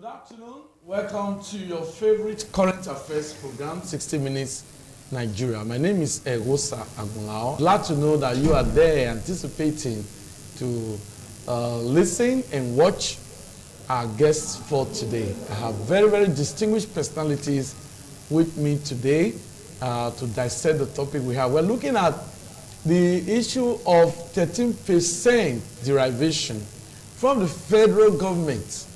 Good afternoon. Welcome to your favorite current affairs program, 60 Minutes Nigeria. My name is Erosa Agunlao. Glad to know that you are there anticipating to listen and watch our guests for today. I have very, very distinguished personalities with me today to dissect the topic we have. We're looking at the issue of 13% derivation from the federal government,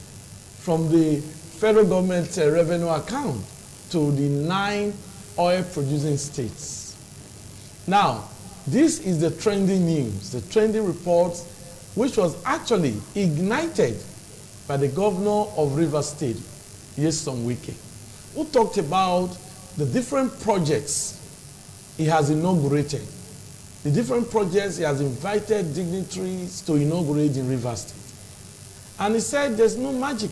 revenue account to the 9 oil-producing states. Now, this is the trending news, the trending report, which was actually ignited by the governor of Rivers State, Nyesom Wike, who talked about the different projects he has inaugurated, the different projects he has invited dignitaries to inaugurate in Rivers State. And he said there's no magic,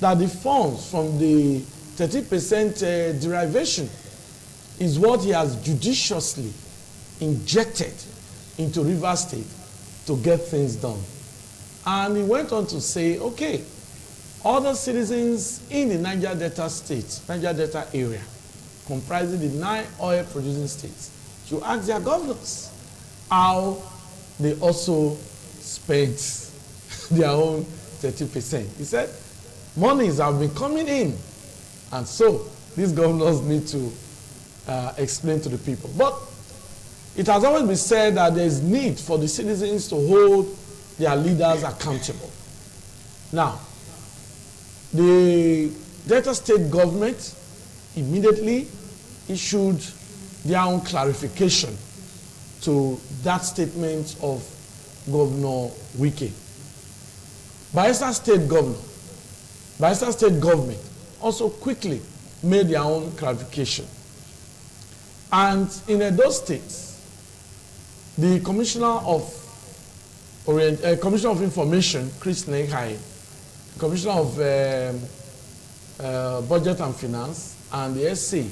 that the funds from the 30% derivation is what he has judiciously injected into Rivers State to get things done. And he went on to say, okay, other citizens in the Niger Delta area, comprising the 9 oil-producing states, should ask their governors how they also spent their own 30%. He said, monies have been coming in, and so these governors need to explain to the people. But it has always been said that there is need for the citizens to hold their leaders accountable. Now, the Delta State government immediately issued their own clarification to that statement of Governor Wike. Bayelsa State government also quickly made their own clarification. And in Edo State, the Commissioner of Information, Chris Neghai, Commissioner of Budget and Finance, and the SA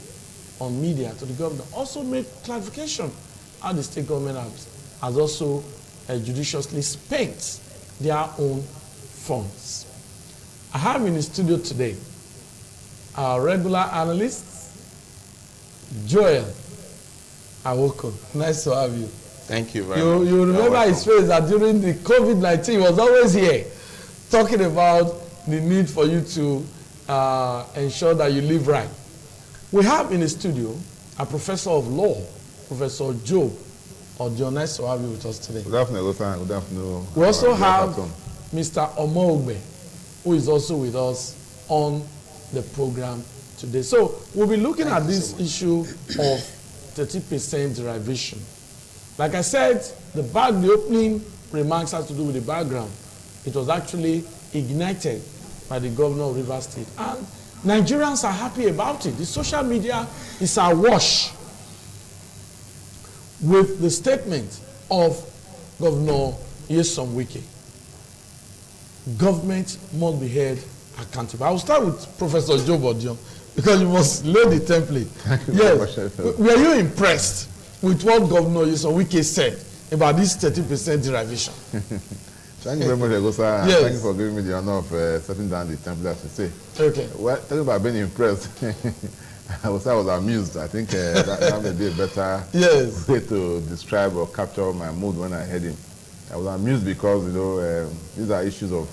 on media to the governor also made clarification how the state government has also judiciously spent their own funds. I have in the studio today our regular analyst, Joel Awoko. Nice to have you. Thank you very much. You remember his face that during the COVID-19 he was always here talking about the need for you to ensure that you live right. We have in the studio a professor of law, Professor Job Odio. Nice to have you with us today. Good afternoon, Good afternoon. We also have Mr. Omogbe, who is also with us on the program today. So we'll be looking at this issue of 30% derivation. Like I said, the opening remarks has to do with the background. It was actually ignited by the governor of Rivers State. And Nigerians are happy about it. The social media is awash with the statement of Governor Nyesom Wike. Government must be held accountable. I will start with Professor Job Odio because you must lay the template. Yes. Were you impressed with what Governor Nyesom Wike said about this 30% derivation? Thank you very much, Egosa. Yes. Thank you for giving me the honor of setting down the template, as you say. Okay. Well, talking about being impressed, I was amused. I think that may be a better way to describe or capture my mood when I heard him. I was amused because, these are issues of,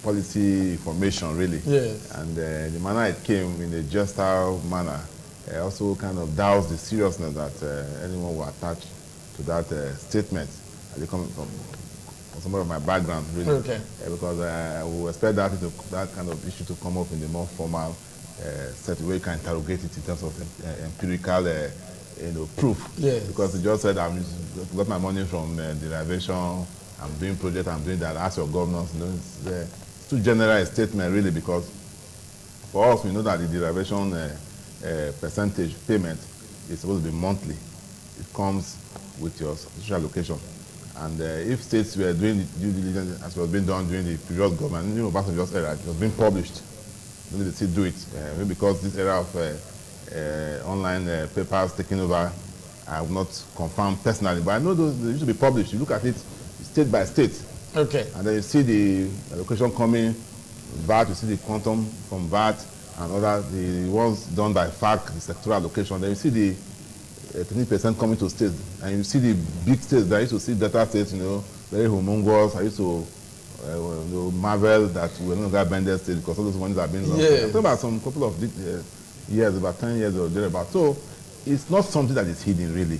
policy formation, really. Yes. And the manner it came, in a gestural manner, also kind of doused the seriousness that anyone will attach to that statement. They come from some of my background, really. Okay. Because I would expect that kind of issue to come up in the more formal set where you can interrogate it in terms of empirical proof. Yes. Because he just said, I've got my money from derivation, I'm doing project, I'm doing that, ask your governors. It's too general a statement, really, because for us, we know that the derivation percentage payment is supposed to be monthly. It comes with your social allocation. And if states were doing due diligence as was being done during the previous government, back in just era, it was being published. Maybe they still do it. Maybe because this era of online papers taking over, I will not confirm personally, but I know those they used to be published. You look at it state by state. Okay. And then you see the allocation coming VAT, you see the quantum from VAT and other, the ones done by FAC, the sectoral allocation. Then you see the 20% coming to states, and you see the big states. I used to see data states, very humongous. I used to marvel that we're not going to bend their states because all those monies are being lost. Yes. I'm talking about some couple of years, about 10 years or thereabout. So it's not something that is hidden, really.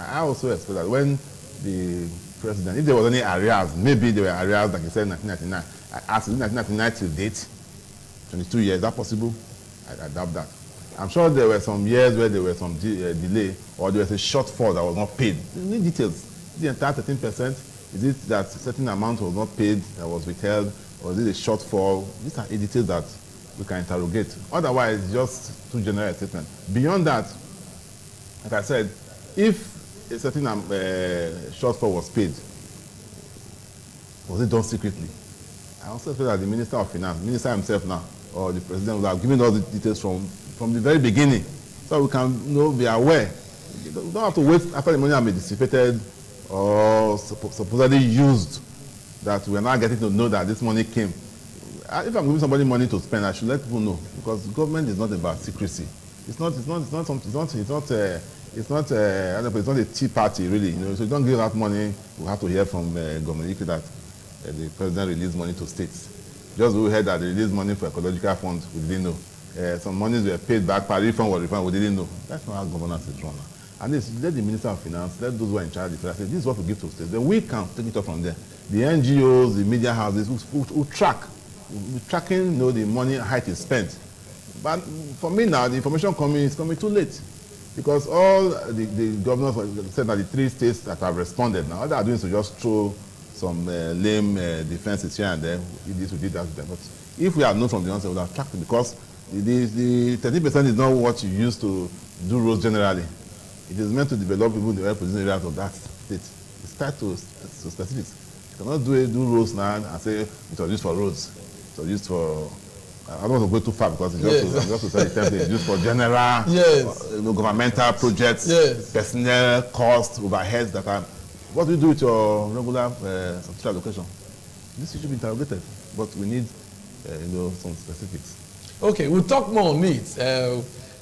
I also expect that when the president, if there was any arrears, maybe there were arrears, like you said, 1999. I asked 1999 till date, 22 years, is that possible? I doubt that. I'm sure there were some years where there was some delay, or there was a shortfall that was not paid. You need details. The entire 13%, is it that certain amount was not paid, that was withheld, or is it a shortfall? These are details that we can interrogate. Otherwise, it's just too general a statement. Beyond that, like I said, if a certain shortfall was paid, was it done secretly? I also feel that the Minister of Finance, the Minister himself now, or the President would have given all the details from the very beginning, so we can be aware. You don't have to wait after the money has been dissipated or supposedly used, that we are not getting to know that this money came. If I'm giving somebody money to spend, I should let people know, because government is not about secrecy. It's not a tea party, really. So you don't give out money. We have to hear from government that the president released money to states. Just we heard that they released money for ecological funds, we didn't know. Some monies were paid back, refund was refunded, we didn't know. That's not how governance is run. And let the Minister of Finance, let those who are in charge say, this is what we give to states. Then we can take it up from there. The NGOs, the media houses who track, we're tracking the money, how it is spent. But for me now, the information is coming too late. Because all the governors said that the 3 states that have responded now, all they are doing is to just throw some lame defenses here and there. We did this, we did that. But if we had known from the onset, we would have tracked it, because the 30% is not what you use to do roads generally. It is meant to develop people in the well-positioned areas of that state. It's tied to specifics. You cannot do roads now and say it was used for roads. It was used for, I don't want to go too far because it's just to say the template. It's used for general governmental projects, personnel costs, overheads that are. What do you do with your regular subsidy allocation? This should be interrogated, but we need some specifics. Okay, we'll talk more on it.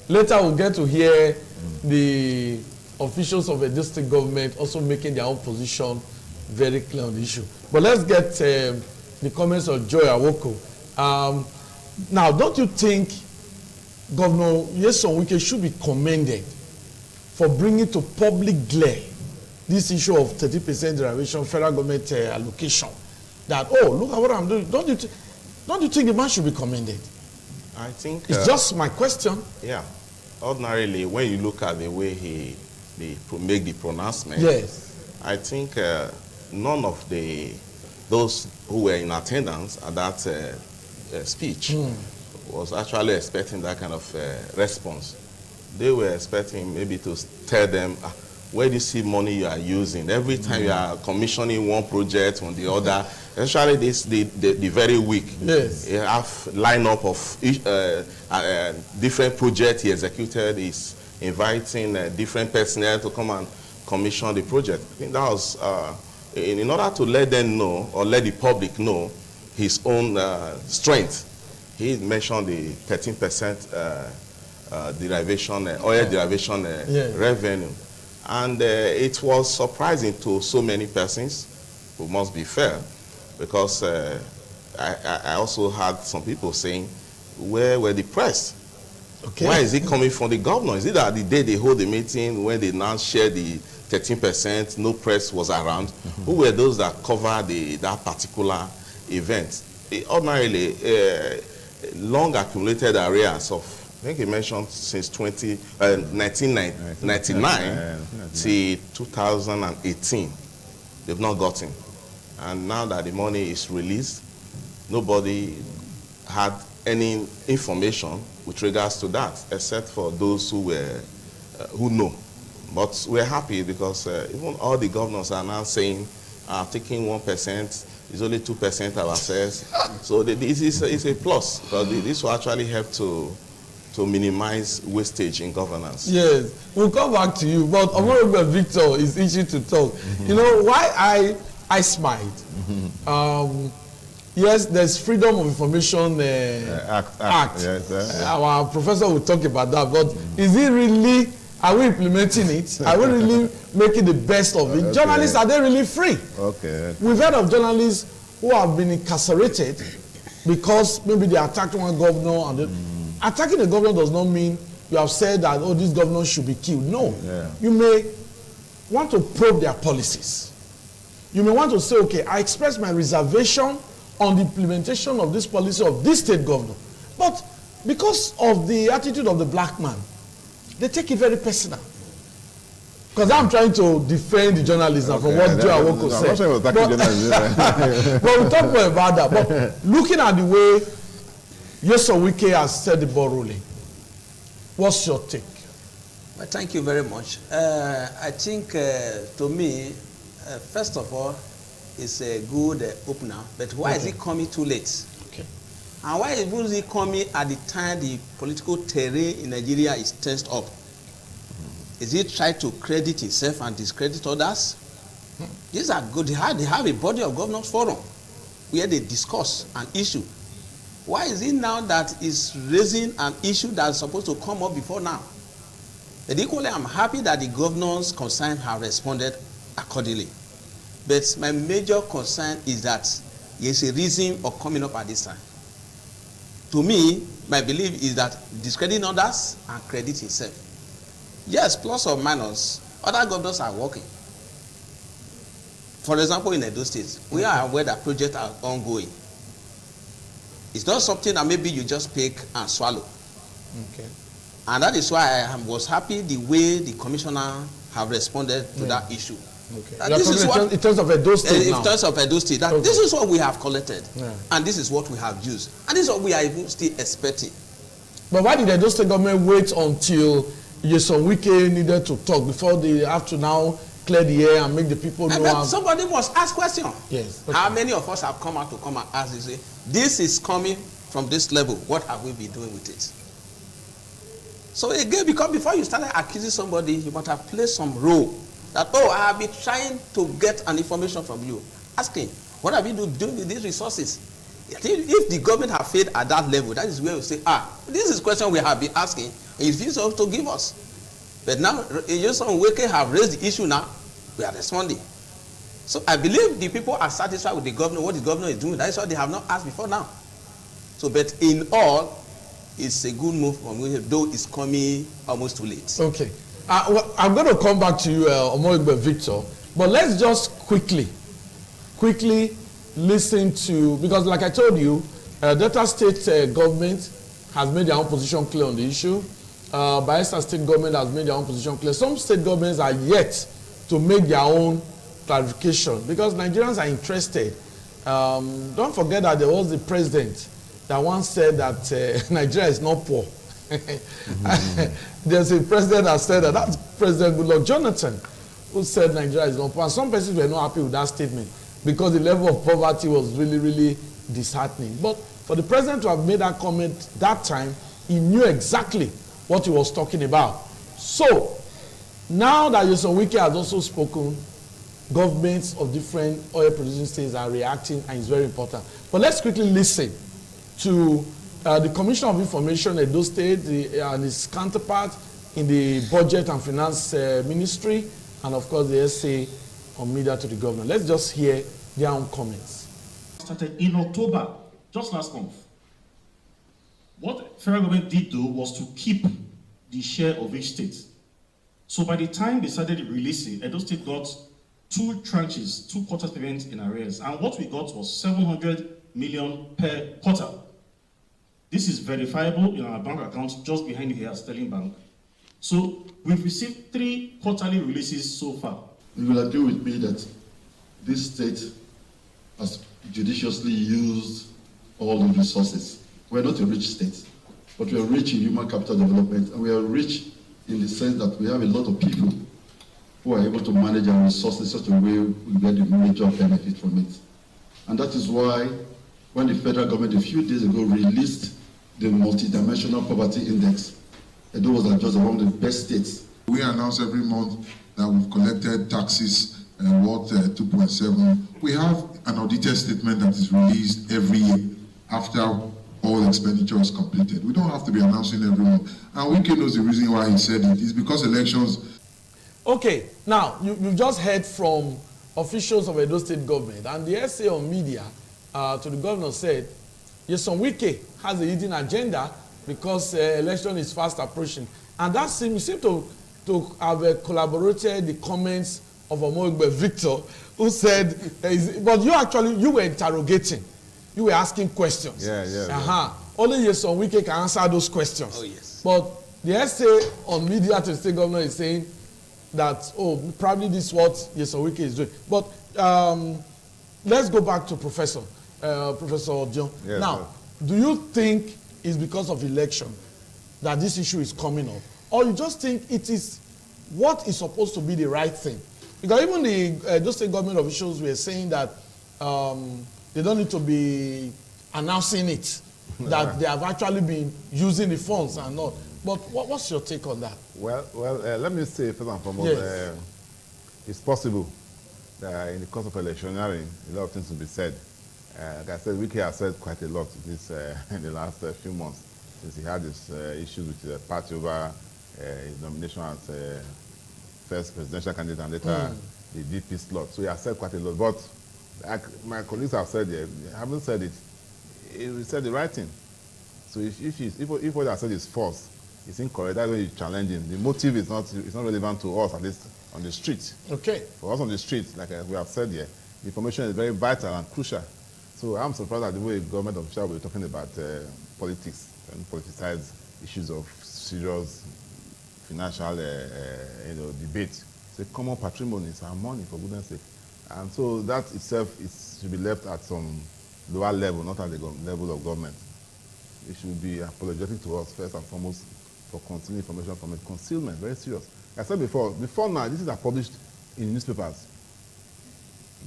Later we'll get to hear the officials of a district government also making their own position very clear on the issue. But let's get the comments of Joy Awoko. Now, don't you think Governor Nyesom Wike should be commended for bringing to public glare this issue of 30% derivation, federal government allocation? That, look at what I'm doing. Don't you think the man should be commended? I think it's just my question. Yeah, ordinarily, when you look at the way he make the pronouncement, yes, I think none of those who were in attendance at that speech was actually expecting that kind of response. They were expecting maybe to tell them, where do you see money you are using? Every time you are commissioning one project on the other, especially the very weak. Yes. You have lineup of each, different projects he executed. He's inviting different personnel to come and commission the project. I think that was in order to let them know, or let the public know his own strength. He mentioned the 13% derivation, oil derivation revenue. And it was surprising to so many persons, who must be fair, because I also had some people saying, where were the press? Okay. Why is it coming from the governor? Is it that the day they hold the meeting, when they now share the 13%, no press was around? Who were those that covered that particular event? Ordinarily, long accumulated arrears of, I think he mentioned since 1999 to 2018, they've not gotten. And now that the money is released, nobody had any information with regards to that, except for those who were who know. But we're happy because even all the governors are now saying, taking 1%, is only 2% of assets. So this is a plus, because this will actually help to minimize wastage in governance. Yes, we'll come back to you, but Honorable Victor is itching to talk. You know, why I smiled yes, there's Freedom of Information Act. Yes, Our professor will talk about that, but is it really, are we implementing it? Are we really making the best of it? Journalists, are they really free? Okay. We've heard of journalists who have been incarcerated because maybe they attacked one governor. And attacking a governor does not mean you have said that, oh, this governor should be killed. No. Yeah. You may want to probe their policies. You may want to say, okay, I express my reservation on the implementation of this policy of this state governor. But because of the attitude of the black man, they take it very personal. Because I'm trying to defend the journalism from what Joe Awoko said. But we'll talk more about that. But looking at the way Nyesom Wike has set the ball rolling, what's your take? Well, thank you very much. I think, to me, first of all, it's a good opener. But why is it coming too late? Okay. And why is it coming at the time the political terrain in Nigeria is tensed up? Is it trying to credit itself and discredit others? These are good. They have a body of governors forum where they discuss an issue. Why is it now that is raising an issue that's supposed to come up before now? But equally, I'm happy that the governors concerned have responded accordingly. But my major concern is that there's a reason of coming up at this time. To me, my belief is that discrediting others and credit himself. Yes, plus or minus, other governors are working. For example, in Edo State, we are aware that projects are ongoing. It's not something that maybe you just pick and swallow. Okay. And that is why I was happy the way the commissioner have responded to that issue. Okay. This is what, in terms of Edo State now. In terms of Edo State, Okay. this is what we have collected. Yeah. And this is what we have used. And this is what we are even still expecting. But why did the Edo State government wait until Nyesom Wike needed to talk before they have to now clear the air and make the people know? And somebody must ask question. Yes. Okay. How many of us have come out to come and ask this? This is coming from this level. What have we been doing with it? So again, because before you started accusing somebody, you must have played some role. That, oh, I have been trying to get an information from you. Asking, what have you been doing with these resources? If the government have failed at that level, that is where we say, this is a question we have been asking. It's this to give us. But now, Nyesom Wike have raised the issue now. We are responding. So I believe the people are satisfied with the governor, what the governor is doing. That is why they have not asked before now. So, but in all, it's a good move from me, though it's coming almost too late. Okay. Well, I'm going to come back to you, Omoigbe Victor. But let's just quickly listen to, because like I told you, Delta State government has made their own position clear on the issue. Bayelsa State government has made their own position clear. Some state governments are yet to make their own clarification because Nigerians are interested. Don't forget that there was the president that once said that Nigeria is not poor. There's a president that said that. That's President Goodluck Jonathan, who said Nigeria is not poor. And some persons were not happy with that statement because the level of poverty was really, really disheartening. But for the president to have made that comment that time, he knew exactly what he was talking about. So, now that Nyesom Wike has also spoken, governments of different oil-producing states are reacting, and it's very important. But let's quickly listen to the Commissioner of Information Edo State and his counterpart in the Budget and Finance Ministry, and of course the SA on media to the government. Let's just hear their own comments. Started in October, just last month. What federal government did though was to keep the share of each state. So by the time they started releasing, Edo State got 2 tranches, 2 quarter payments in arrears, and what we got was 700 million per quarter. This is verifiable in our bank account just behind you here at Sterling Bank. So we've received 3 quarterly releases so far. You will agree with me that this state has judiciously used all the resources. We're not a rich state, but we are rich in human capital development, and we are rich in the sense that we have a lot of people who are able to manage our resources such a way we get the major benefit from it. And that is why when the federal government a few days ago released the multidimensional poverty index, Edo was just among the best states. We announce every month that we've collected taxes worth 2.7 We have an audited statement that is released every year after all expenditure is completed. We don't have to be announcing every month. And Wike knows the reason why he said it is because elections. Okay, now you've just heard from officials of Edo State government, and the essay on media to the governor said, Nyesom Wike has a hidden agenda because election is fast approaching. And that seems to have collaborated the comments of Omoigbe Victor, who said, but you were interrogating. You were asking questions. Yeah. Only Nyesom Wike can answer those questions. Oh, yes. But the essay on media to the state governor is saying that, probably this is what Nyesom Wike is doing. But let's go back to Professor John. Yes, now, do you think it's because of election that this issue is coming up? Or you just think it is what is supposed to be the right thing? Because even the state government officials were saying that they don't need to be announcing it, that they have actually been using the funds and not. But what's your take on that? Well, let me say first and foremost, it's possible that in the course of electioneering, a lot of things will be said. Like I said, Wike has said quite a lot this, in the last few months, since he had this issues with the party over his nomination as first presidential candidate and later the DP slot. So he has said quite a lot. But like my colleagues have said, they haven't said it. He said the right thing. So if what I said is false, it's incorrect, that's why he's challenging. The motive is not relevant to us, at least on the street. Okay. For us on the street, like we have said here, the information is very vital and crucial. So I'm surprised at the way government officials were talking about politics and politicized issues of serious financial debate. It's a common patrimony, it's our money, for goodness sake. And so that itself should be left at some lower level, not at the level of government. It should be apologetic to us first and foremost for concealing information from it. Concealment, very serious. Like I said before now, this is published in newspapers.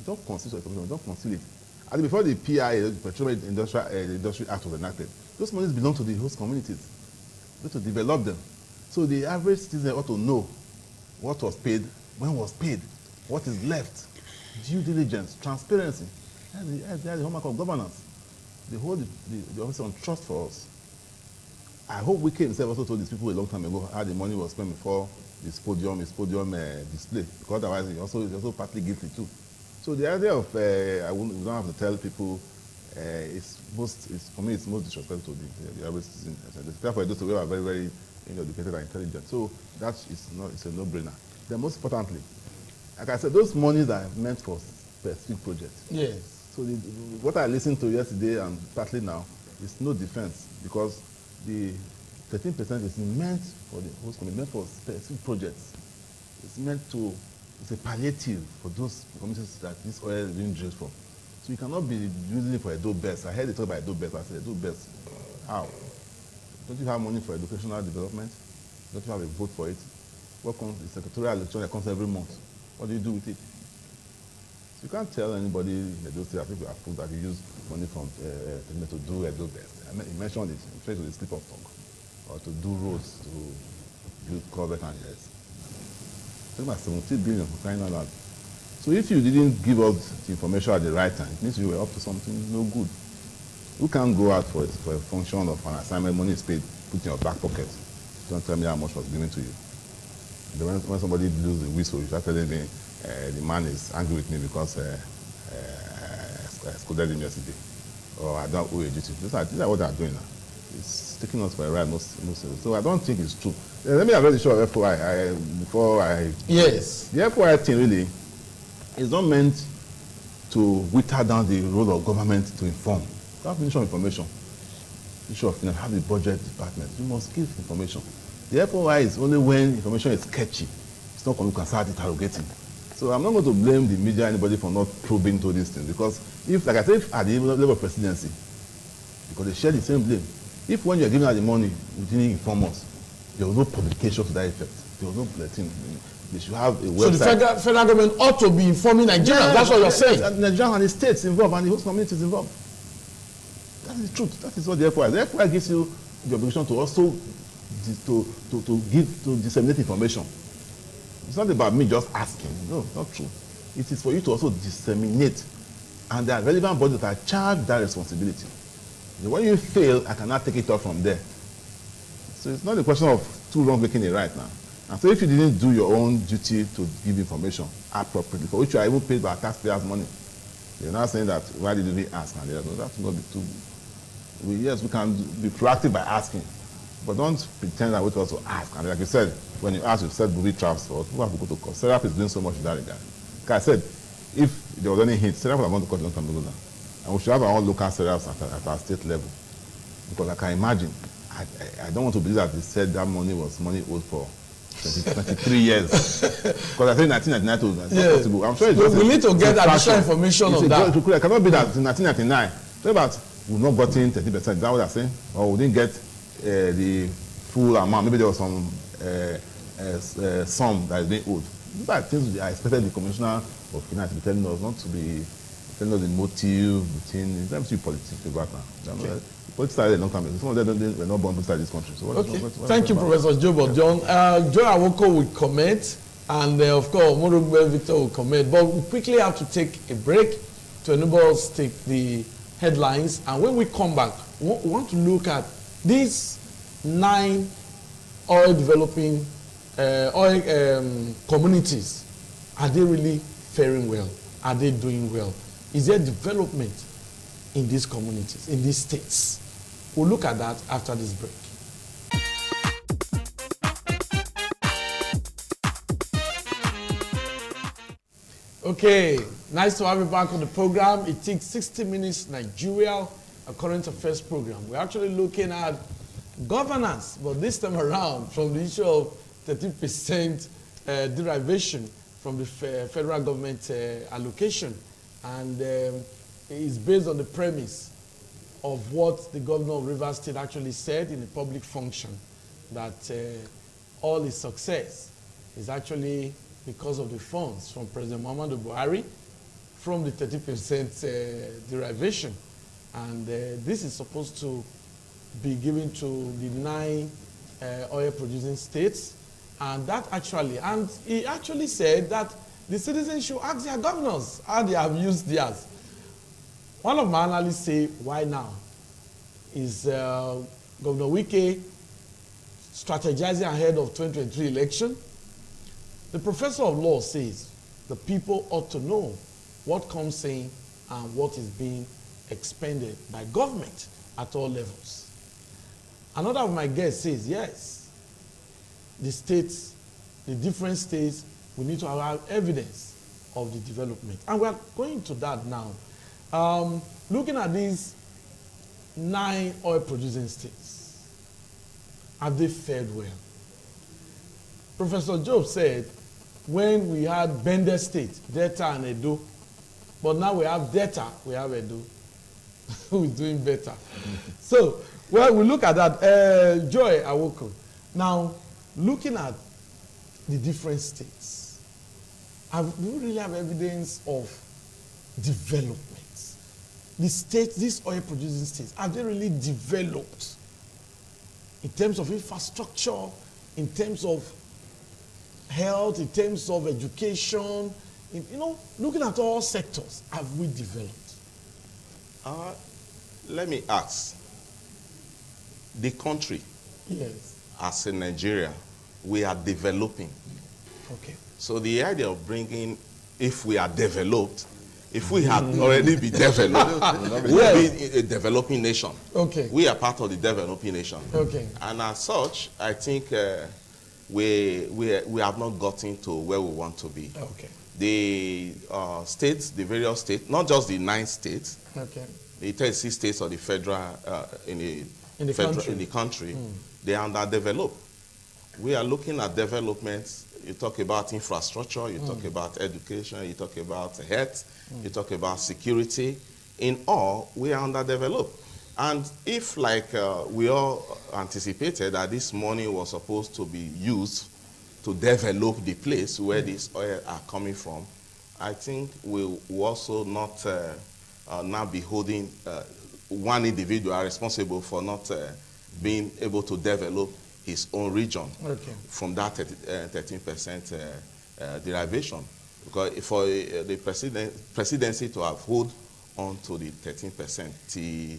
Don't conceal information, don't conceal it. And before the PIA, the Petroleum Industry Act was enacted, those monies belong to the host communities. We have to develop them. So the average citizen ought to know what was paid, when was paid, what is left, due diligence, transparency. That's the hallmark of governance. They hold the office on trust for us. I hope Wike himself also told these people a long time ago how the money was spent before his podium display, because otherwise he's also partly guilty too. So the idea of we don't have to tell people for me it's most disrespectful to the average citizen. Therefore, those who are very, very educated and intelligent. So it's a no-brainer. Then most importantly, like I said, those monies are meant for specific projects. Yes. So what I listened to yesterday and partly now is no defense, because the 13% is meant for the host community, meant for specific projects. It's a palliative for those communities that this oil is being drilled from. So you cannot be using it for Edo Best. I heard they talk about Edo Best. I said, Edo Best, how? Don't you have money for educational development? Don't you have a vote for it? What comes, the secretarial election that comes every month? What do you do with it? So you can't tell anybody in Edo State, I think we are fooled, that you use money from to do Edo Best. You mentioned it, in fact, to the slip of tongue, or to do roads, to build culvert and yes. About 17 billion for crying out loud. So if you didn't give us the information at the right time, it means you were up to something no good. You can't go out for a function of an assignment, money is paid, put in your back pocket. Don't tell me how much was given to you. Then when somebody blows the whistle, you start telling me the man is angry with me because I scolded him yesterday, or I don't owe a duty. These are what they are doing now. It's taking us for a ride most. So I don't think it's true. Let me address the issue of FOI before I. Yes. The FOI thing really is not meant to whittle down the role of government to inform. You have issue of information. Issue of have the budget department. You must give information. The FOI is only when information is sketchy. It's not when you can start interrogating. So I'm not going to blame the media, anybody, for not probing into these things, because if, like I said, at the level of presidency, because they share the same blame. If when you're giving out the money, you didn't inform us, there was no publication to that effect. There was no bulletin. They should have a website. So the federal government ought to be informing Nigerians. Yeah, that's what you're saying. Nigerians and the states involved and the host communities involved. That's the truth. That is what the FOI is. The FOI gives you the obligation to also to disseminate information. It's not about me just asking. No, it's not true. It is for you to also disseminate and there are relevant bodies that are charged with that responsibility. When you fail, I cannot take it off from there. So it's not a question of two wrongs making it right now. And so if you didn't do your own duty to give information appropriately, for which you are even paid by taxpayers' money, you're not saying that, why did you ask? And that's not be too. Yes, we can be proactive by asking, but don't pretend that we also ask. And like you said, when you ask, you said booby traps, or who have to go to court. SERAP is doing so much in that regard. Like I said, if there was any hint, SERAP would have gone to court a long time ago now. And we should have our own local SERAPs at our state level. Because I can imagine, I don't want to believe that they said that money was money owed for 23 years. Because I think 1999 to that's not possible. I'm sure it's just we need to get additional information on that. It cannot be that in 1999. So about we've not gotten 30%. Is that what they're saying? Or we didn't get the full amount. Maybe there was some sum that is being owed. These are things I expected the Commissioner of Finance to be telling us, not to be telling us the motive between. Let me see politics about now. Okay. Politics started a long time ago. Some of them were not born inside this country. So Thank you, Professor Jobo John. Joy Awoko will comment, and of course, Morugbe Victor will comment. But we quickly have to take a break to enable us to take the headlines. And when we come back, we want to look at these 9 oil developing communities. Are they really faring well? Are they doing well? Is there development in these communities, in these states? We'll look at that after this break. Okay, nice to have you back on the program. It takes 60 minutes Nigeria, a current affairs program. We're actually looking at governance, but this time around from the issue of 30% derivation from the federal government allocation. And it's based on the premise of what the governor of Rivers State actually said in a public function, that all his success is actually because of the funds from President Muhammadu Buhari from the 30% derivation. And this is supposed to be given to the 9 oil producing states. And that actually, and he actually said that the citizens should ask their governors how they have used theirs. One of my analysts say, why now? Is Governor Wike strategizing ahead of 2023 election? The professor of law says the people ought to know what comes in and what is being expended by government at all levels. Another of my guests says, yes, the states, the different states, we need to have evidence of the development. And we are going to that now. Looking at these 9 oil-producing states, have they fared well? Professor Job said, when we had Bender State, Delta and Edo, but now we have Delta, we have Edo, who is doing better. So, well, we look at that. Joy Awoko. Now, looking at the different states, do we really have evidence of development? The states, these oil-producing states, have they really developed in terms of infrastructure, in terms of health, in terms of education, looking at all sectors, have we developed? Let me ask. The country, yes, as in Nigeria, we are developing. Okay. So the idea of bringing, if we are developed, if we had already been developed, we would be a developing nation. Okay. We are part of the developing nation. Okay. And as such, I think we have not gotten to where we want to be. Okay. The states, the various states, not just the 9 states, okay, the 36 states of the federal in the country, they are underdeveloped. We are looking at developments. You talk about infrastructure, you talk about education, you talk about health, you talk about security. In all, we are underdeveloped. And if, like we all anticipated, that this money was supposed to be used to develop the place where these oil are coming from, I think we will also not now be holding one individual responsible for not being able to develop his own region from that 13% derivation. Because for the presidency to have hold on to the 13% till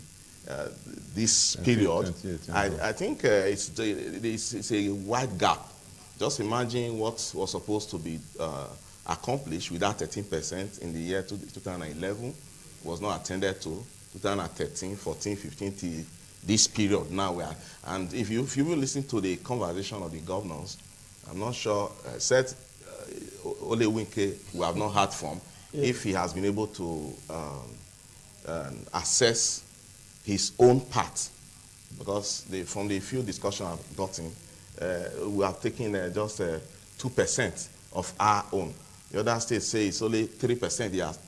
this period. I think it's a wide gap. Just imagine what was supposed to be accomplished with that 13% in the year 2011 was not attended to. 2013, 14, 15 till this period now we are. And if you will listen to the conversation of the governors, I'm not sure, said Ole Winke, we have not heard from, if he has been able to assess his own part, because from the few discussions I've gotten, we have taken just 2% of our own. The other states say it's only 3% they have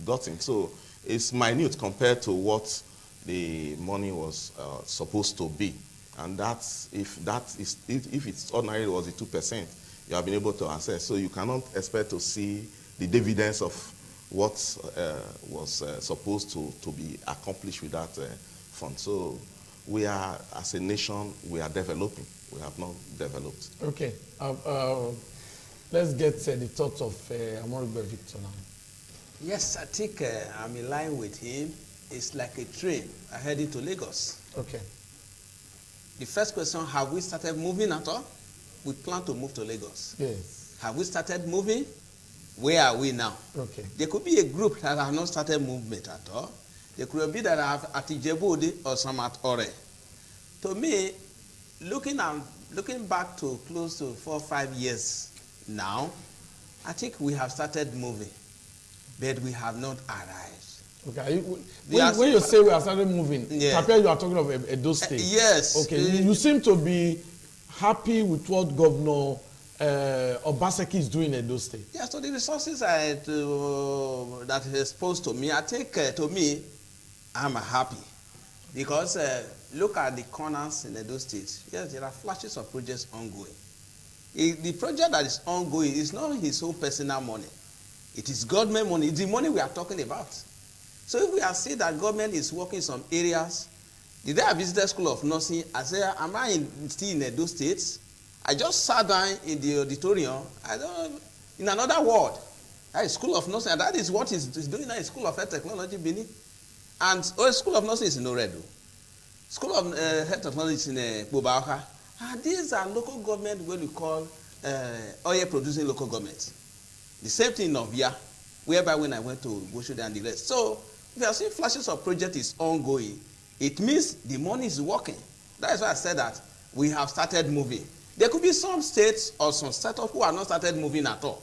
gotten. So it's minute compared to what the money was supposed to be. And that's, if it's ordinary, it was the 2%, you have been able to access. So you cannot expect to see the dividends of what was supposed to be accomplished with that fund. So we are, as a nation, we are developing. We have not developed. Okay. Let's get the thoughts of Amorigbe Victor now. Yes, I think I'm in line with him. It's like a train heading to Lagos. Okay. The first question, have we started moving at all? We plan to move to Lagos. Yes. Have we started moving? Where are we now? Okay. There could be a group that have not started movement at all. There could be that have at Ijebu or some at Ore. To me, looking back to close to 4 or 5 years now, I think we have started moving, but we have not arrived. Okay. When you say we have started moving, yeah. You are talking of Edo State. Yes. Okay. You seem to be happy with what Governor Obaseki is doing in Edo State. Yeah, so the resources that is exposed to me, I think to me, I'm happy. Because look at the corners in Edo State. Yes, there are flashes of projects ongoing. The project that is ongoing is not his own personal money. It is government money. It's the money we are talking about. So if we are seeing that government is working in some areas, the day I visited School of Nursing, I said, am I still in Edo State? I just sat down in the auditorium, in another world. That is School of Nursing, and that is what is doing now in School of Health Technology, Benin. And School of Nursing is in Oredo. School of Health Technology is in Bobaoka. And these are local government, what we call oil producing local governments. The same thing in Novia, whereby when I went to Goshude and the rest. So if you are seeing flashes of project is ongoing, it means the money is working. That is why I said that we have started moving. There could be some states or some startups who have not started moving at all.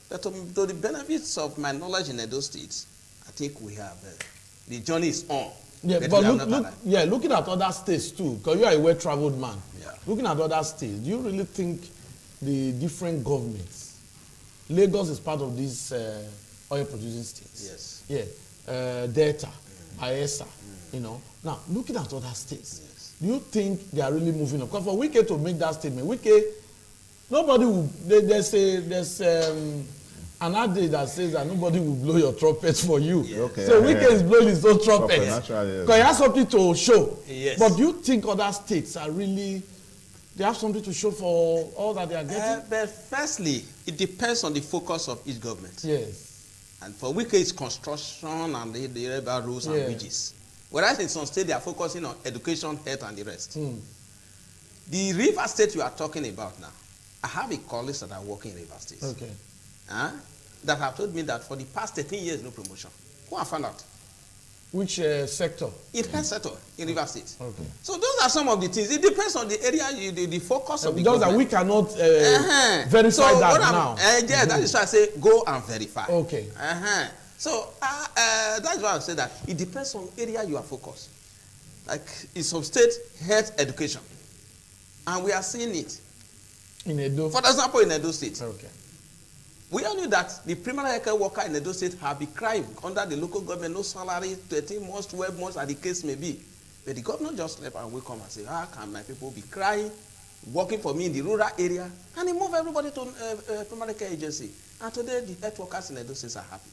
But to the benefits of my knowledge in Edo State, I think we have, the journey is on. Yeah, but looking at other states too, because you are a well-traveled man. Yeah. Looking at other states, do you really think the different governments, Lagos is part of these oil-producing states? Yes. Yeah, Delta, Bayelsa, you know. Now, looking at other states, do you think they are really moving up? Because for Wike to make that statement, Wike, nobody will, there's an adage that says that nobody will blow your trumpet for you. Yeah. Okay, so Wike is blowing his own trumpet. Because he has something to show. Yes. But do you think other states are really, they have something to show for all that they are getting? But firstly, it depends on the focus of each government. Yes. And for Wike, it's construction and the river roads and bridges. Whereas in some states, they are focusing on education, health, and the rest. The river state you are talking about now, I have a colleagues that are working in river states. Okay. That have told me that for the past 13 years, no promotion. Who have found out? Which sector? In health sector, in river states. Okay. So those are some of the things. It depends on the area, the focus of the government. That we cannot verify that now. Yeah, that is why I say go and verify. Okay. So that's why I say that it depends on area you are focused. Like in some states, health education. And we are seeing it. In Edo? For example, in Edo State. Okay. We all knew that the primary health care worker in Edo State have been crying under the local government, no salary, 13 months, 12 months, as the case may be. But the governor just left and we come and say, how can my people be crying, working for me in the rural area, and he moved everybody to primary care agency. And today, the health workers in Edo State are happy.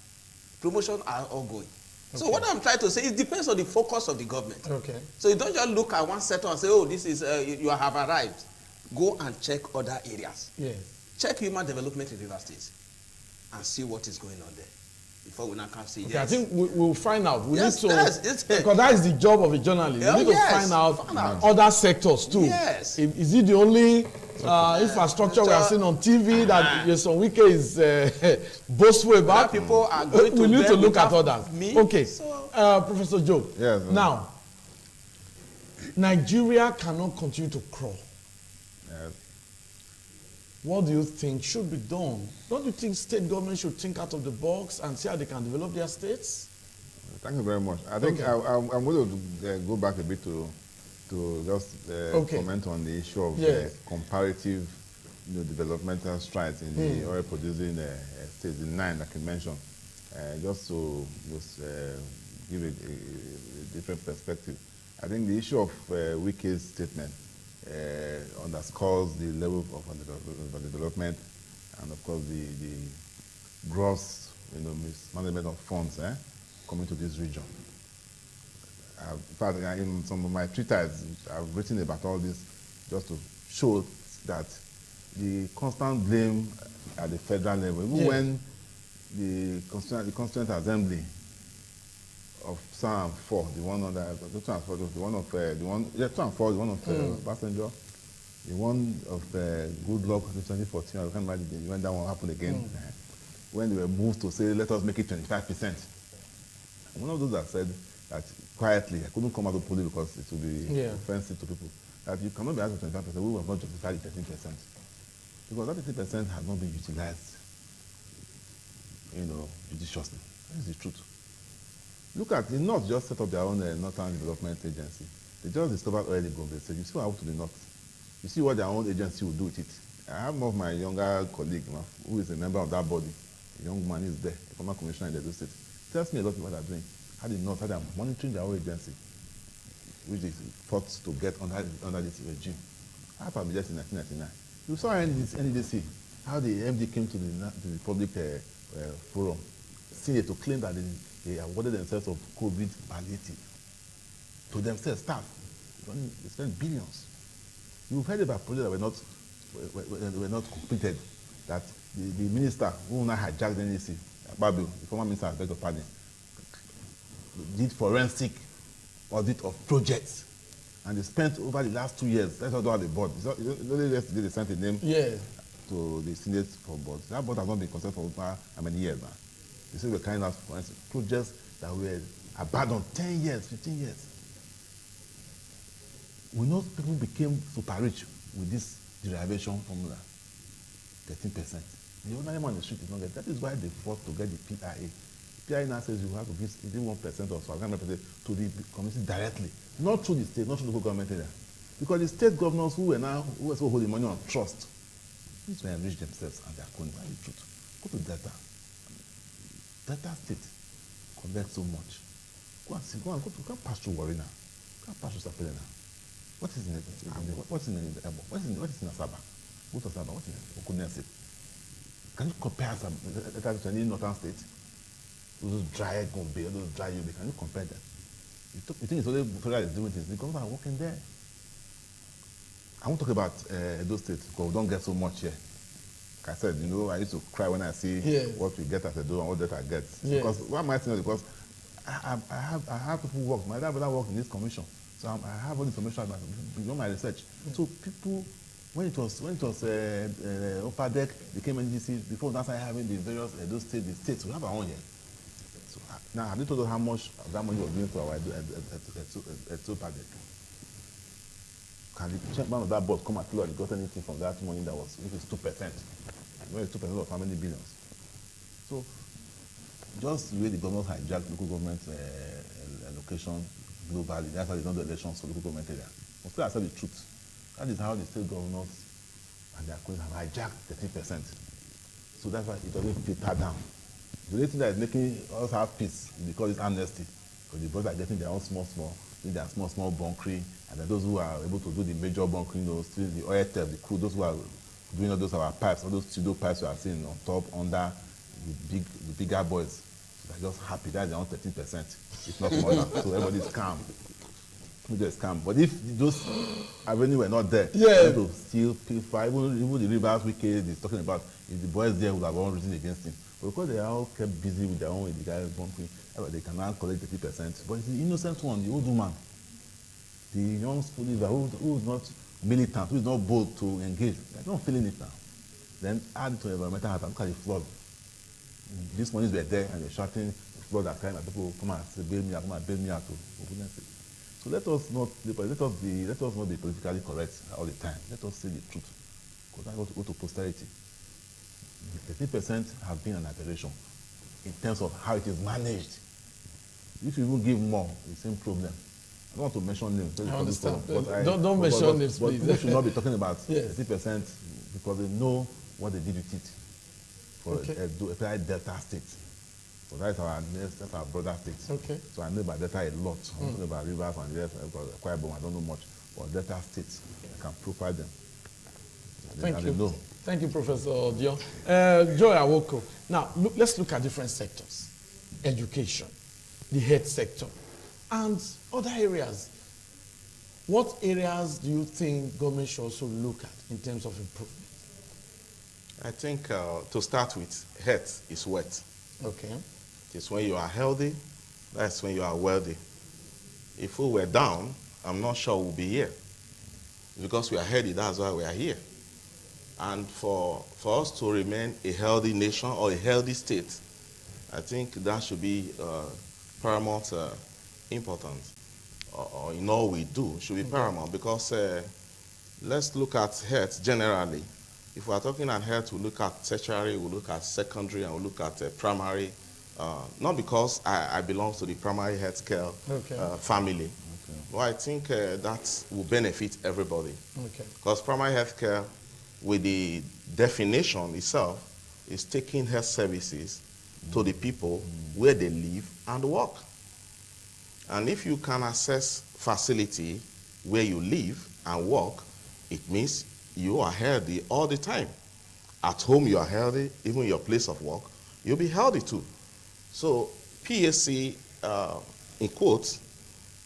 Promotions are all going. Okay. So what I'm trying to say, it depends on the focus of the government. Okay. So you don't just look at one sector and say, oh, this is, you have arrived. Go and check other areas. Yeah. Check human development in river states and see what is going on there. before we now can say Okay, yes. I think we'll find out. We Yes, need to, yes, because that is the job of a journalist. Oh, We need yes, to find out, find out. other sectors too. Yes. Is it the only infrastructure we are seeing on TV that Yeson Wike is boastful about? Other people are going to we need to look at without others. me, Okay, so- Professor Joe. Yes, Now, Nigeria cannot continue to crawl. Yes. What do you think should be done? Don't you think state government should think out of the box and see how they can develop their states? Thank you very much. I think Okay. I'm going to go back a bit to just Okay. comment on the issue of Yes. comparative developmental strides in the oil producing states, the 9 that you mentioned. Just to give a different perspective. I think the issue of Wike's statement underscores the level of development and of course the gross mismanagement of funds coming to this region. In fact, in some of my Twitters, I've written about all this just to show that the constant blame at the federal level, even when the Constituent Assembly of 2004, the one of Passenger, the one of Goodluck in 2014, I can't imagine when that one happened again, when they were moved to say, let us make it 25%. One of those that said that quietly, I couldn't come out of police because it would be offensive to people, that you cannot be asked for 25%, we have not justified the 13%. Because that 13% has not been utilized, judiciously. That is the truth. Look at the North just set up their own Northern Development Agency. They just discovered oil in Govt. They said, you see what happened to the North? You see what their own agency will do with it? I have one of my younger colleagues who is a member of that body. A young man is there, a former commissioner in the state. Tells me a lot of what they're doing. How the North, how they're monitoring their own agency, which is fought to get under this regime. After I just in 1999. You saw NDC, how the MD came to the public forum, to claim that they awarded themselves of COVID palliative to themselves, staff. They spent billions. You've heard about projects that were not completed, that the minister who now hijacked the NDC, Babu, the former minister, I beg your pardon, did forensic audit of projects. And they spent over the last 2 years, that's what they bought. It's only yesterday they sent a name to the Senate for board. That board has not been considered for over how many years now? They say we're carrying out forensic projects that were abandoned 10 years, 15 years. We know people became super rich with this derivation formula, 13%. The ordinary man on the street is not getting. That is why they fought to get the PIA. PIA now says you have to give 1% or so, to the community directly, not through the state, not through the local government area. Because the state governors who were so holding money on trust, these were enrich themselves and their cronies. That's the truth. Go to Delta. Delta State collect so much. Go pass through Warri now. Go and pass through Sapele now. What is in Asaba? Go to Asaba. What is in Okunen State? Can you compare Asaba to any northern state? Those dry Gombe, those dry Yobe, can you compare them? You think it's only federal is doing things? The government are working there. I won't talk about those states because we don't get so much here. Like I said, I used to cry when I see what we get as a do and what that I get. Because why am I saying that? Because I have people who work. My dad worked in this commission, so I have all the information about beyond my research. So people, when it was upper deck became NGC, before that started having the various those states, we have our own here. So now have you told us how much of that money was going to our upper deck? Can the chairman of that board come and tell us got anything from that money that was, if it's 2%? When it's 2% of how many billions? So, just the way the government hijacked local government allocation globally, that's how they done the elections for local government area. But still, I said the truth. That is how the state governors and their colleagues have hijacked 30%. So that's why it doesn't filter down. The only thing that is making us have peace is because it's amnesty. Because the boys are getting their own small, doing their small bunkering, and then those who are able to do the major bunkering, still the oil theft, the crew, those who are doing all those our pipes, all those pseudo pipes we are seeing on top, under the bigger boys. So they're just happy. That's their own 13%. It's not more than. So everybody's calm. maybe a scam. But if those avenues were not there, Yeah. to still pay for even the rivers wicked is talking about, if the boys there would have all reason against him. But because they are all kept busy with their own, with the guys bumping, they can now collect 30%. But it's the innocent one, the old woman, the young school leaver who is not militant, who is not bold to engage. They're not feeling it now. Then add to environmental hazard, look at the flood. These monies were there and they're shouting, flood are crying, and people come and say, bail me out, come and bail me out. So let us not be politically correct all the time. Let us say the truth. Because I want to go to posterity. The 30% have been an aberration in terms of how it is managed. If you even give more, the same problem. I don't want to mention names. I understand. Don't mention names, please. But we should not be talking about Yes. 30% because they know what they did with it for a Delta state. So that's our brother state. Okay. So I know about Delta a lot. I know about rivers and the rest. I don't know much. But Delta state, I can profile them. Thank you. Know. Thank you, Professor Dion. Joy Awoko. Now, let's look at different sectors. Education, the health sector, and other areas. What areas do you think government should also look at in terms of improvement? I think to start with, health is wealth. Okay. It's when you are healthy, that's when you are wealthy. If we were down, I'm not sure we'll be here. Because we are healthy, that's why we are here. And for us to remain a healthy nation or a healthy state, I think that should be paramount importance. Or in all we do, should be paramount. Because let's look at health generally. If we are talking about health, we look at tertiary, we look at secondary, and we look at primary. Not because I belong to the primary health care family, but I think that will benefit everybody. Okay. Because primary health care, with the definition itself, is taking health services to the people where they live and work. And if you can access facility where you live and work, it means you are healthy all the time. At home you are healthy, even your place of work, you'll be healthy too. So PSC, in quotes,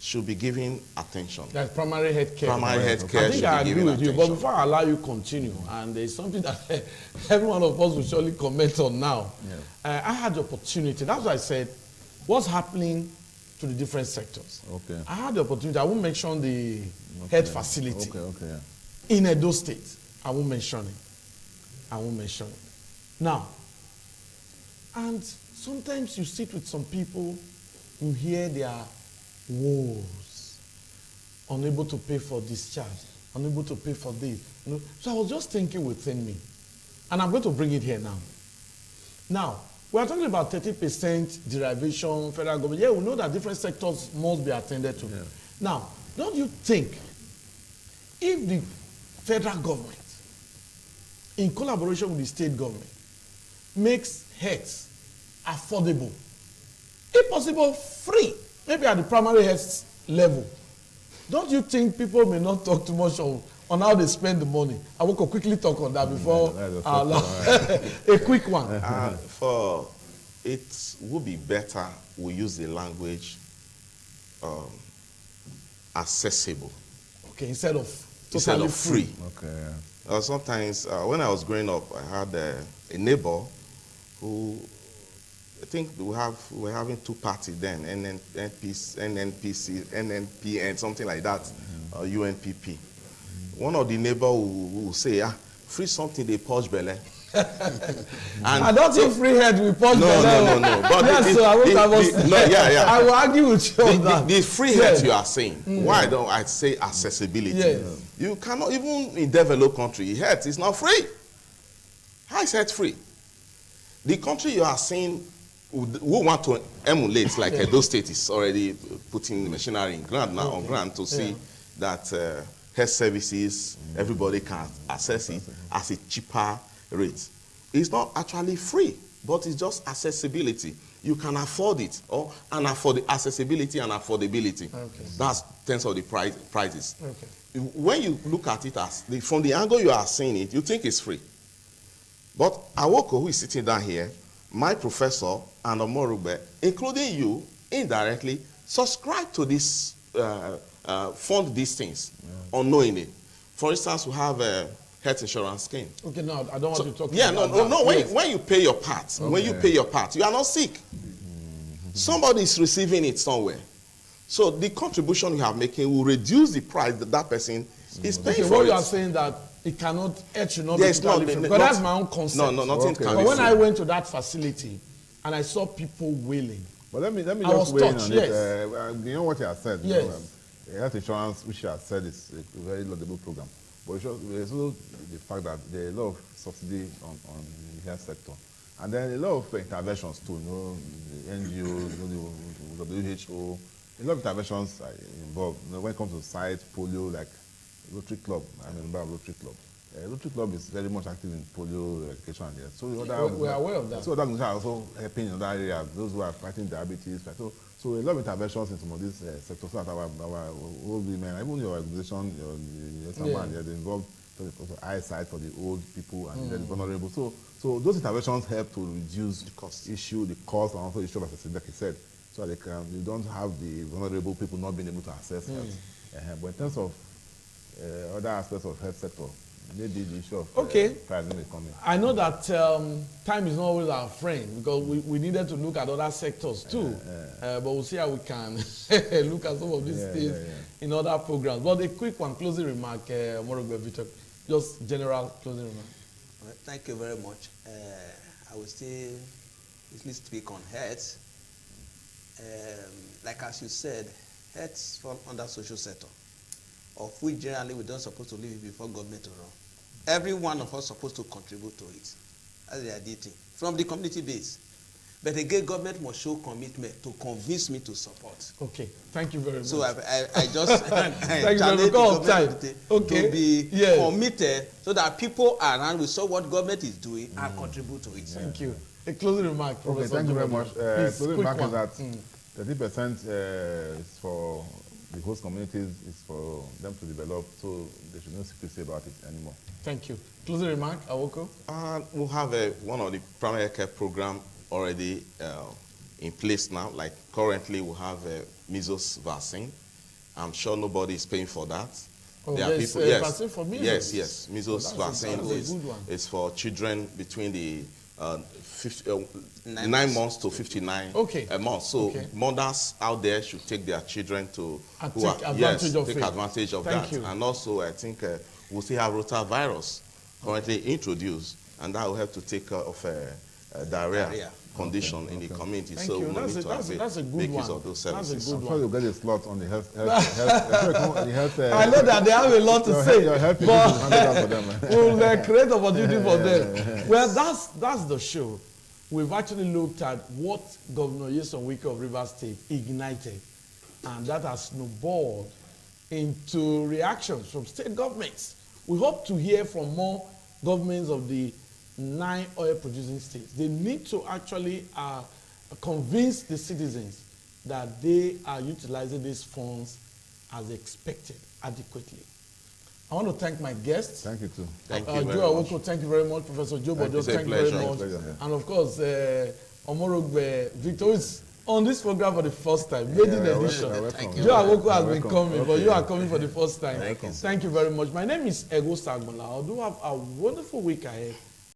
should be given attention. That's primary health care. Primary health care I think should I be agree given with you, attention. but before I allow you to continue, and there's something that every one of us will surely comment on now. Yeah. I had the opportunity, that's why I said, what's happening to the different sectors. Okay. I had the opportunity, I won't mention the health facility. Okay. In Edo State, I won't mention it. Now, and sometimes you sit with some people, you hear their woes, unable to pay for discharge, unable to pay for this. You know? So I was just thinking within me, and I'm going to bring it here now. Now, we are talking about 30% derivation, federal government. Yeah, we know that different sectors must be attended to. Yeah. Now, don't you think if the federal government, in collaboration with the state government, makes health affordable, if possible free, maybe at the primary health level, don't you think people may not talk too much on how they spend the money? I will quickly talk on that before a quick one. It would be better we use the language accessible. Okay, instead of totally free. Okay. Sometimes when I was growing up, I had a neighbor who, I think we're having two parties then, NNPC, NNP, and something like that, UNPP. One of the neighbors will say, free something, they purge belly. I don't think free head will purge belly. No. But I will argue with you on that. The free head you are saying, why don't I say accessibility? Yes. You cannot, even in developed country, health is not free. How is health free? The country you are saying who want to emulate, like Edo State is already putting machinery in ground now on ground to see that health services, everybody can access it at a cheaper rate. It's not actually free, but it's just accessibility. You can afford it, and afford the accessibility and affordability. Okay. That's terms of the prices. Okay. When you look at it from the angle you are seeing it, you think it's free. But Awoko, who is sitting down here, my professor, and Omorugbe, including you, indirectly, subscribe to this fund these things unknowingly. For instance, we have a health insurance scheme. Okay, no, I don't want to talk Yeah, about no. that. When you pay your part, you are not sick. Somebody is receiving it somewhere. So the contribution you are making will reduce the price that person is paying for what it. you are saying that it cannot, it should not Yes, be totally free. Because that's my own concept. No, nothing can But be when free. I went to that facility and I saw people wailing, But let me I just was weigh in touched, on yes. it. You know what you have said. Yes. Health insurance, which you have said, is a very laudable program. But there's also the fact that there are a lot of subsidy on the health sector. And then a lot of interventions too, the NGOs, the WHO, a lot of interventions are involved. When it comes to sites, polio, like Rotary Club, I'm a member of Rotary Club. Rotary Club is very much active in polio eradication. So we are aware of that. So other organizations are also helping in other areas, those who are fighting diabetes. So a lot of interventions in some of these sectors, so that our old women, even your organization, they're involved in eyesight for the old people and the vulnerable. So those interventions help to reduce the cost, and also issue, like I said, so that you don't have the vulnerable people not being able to access health. But in terms of other aspects of health sector, maybe the issue of pricing will come in. I know that time is not always our friend because we needed to look at other sectors too. But we'll see how we can look at some of these things in other programs. But a quick one, closing remark, Omorogbe Victor, just general closing remark. Well, thank you very much. I will still speak on health. Like as you said, health falls under social sector, of which generally we don't supposed to leave it before government to run. Every one of us supposed to contribute to it. That's the idea thing. From the community base. But again, government must show commitment to convince me to support. Okay, thank you very much. So I just challenge the government to be committed so that people around will see what government is doing and contribute to it. Thank you. A closing remark, Professor. Okay, thank you very much. Closing remark is that 30% is for the host communities, is for them to develop, so there should no secrecy about it anymore. Thank you. Closing remark, Awoko? We'll have one of the primary care program already in place now. Like currently we have a measles vaccine. I'm sure nobody is paying for that. Oh, there are people, vaccine for measles? Yes. Measles vaccine is for children between the 9 months to 59 months. So mothers out there should take their children to take advantage of that. And also, I think we'll still have rotavirus currently introduced, and that will help to take care of diarrhea condition in the community. So we need to make use of those services. I'm sure you'll get a slot on the health. I know that they have a lot to say, but we'll create opportunity for them. Well, that's the show. We've actually looked at what Governor Nyesom Wike of Rivers State ignited, and that has snowballed into reactions from state governments. We hope to hear from more governments of the 9 oil-producing states. They need to actually convince the citizens that they are utilizing these funds as expected adequately. I want to thank my guests. Thank you too. Thank you very Joe much. Awoko, thank you very much. Professor Joe Bojo, thank you very much. And of course, Omorogbe Victor is on this program for the first time, maiden edition. Joe Awoko has been coming, but you are coming for the first time. Thank you very much. My name is Ego Sagbola. I do have a wonderful week ahead.